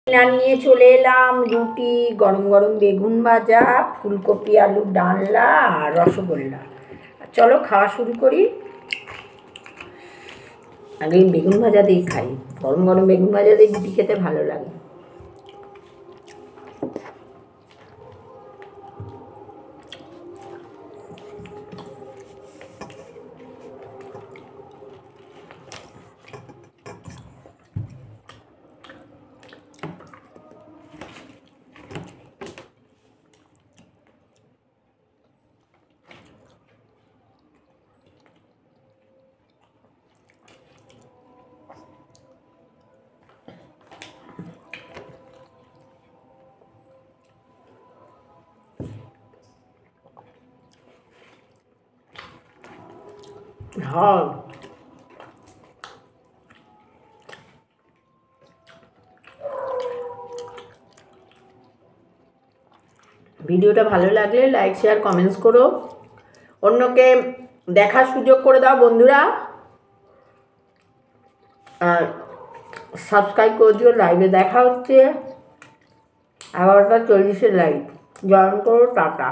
Dinner নিয়ে চলে এলাম, রুটি, গরম গরম বেগুন ভাজা, ফুলকপি আলুর ডালনা আর রসগোল্লা। চলো খাওয়া শুরু করি। আগে বেগুন ভাজা দিয়ে খাই, গরম গরম বেগুন ভাজা দিয়ে রুটি খেতে ভালো লাগে। ঝাল। ভিডিওটা ভালো লাগলে লাইক শেয়ার কমেন্টস করো, অন্যকে দেখার সুযোগ করে দাও বন্ধুরা, আর সাবস্ক্রাইব করে দিও। লাইভে দেখা হচ্ছে 11:40 লাইভ। জয়েন করো। টাটা।